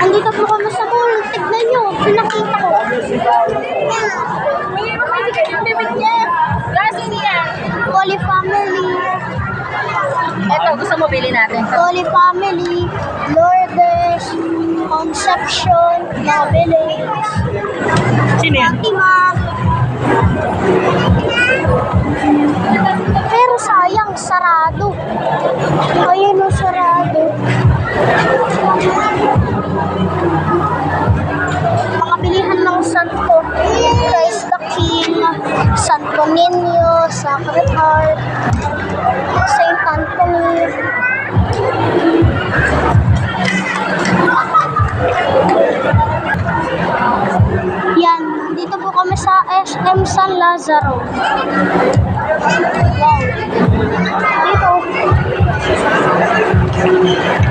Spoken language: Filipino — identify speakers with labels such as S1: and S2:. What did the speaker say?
S1: Nandito po kami sa mall. Tignan nyo. Pinakita ko. Holy Family.
S2: Ito, gusto mo bilhin natin.
S1: Holy Family. Lourdes. Conception. Novelis.
S2: Sino yan?
S1: Fatima. Pero sayang, sarado. Ayun o, sarado. Mga bilihan ng Santo. Christ the King. Santo Niño. Sacred Heart. Saint Anthony. Yan, dito po kami sa SM San Lazaro. Wow. Dito.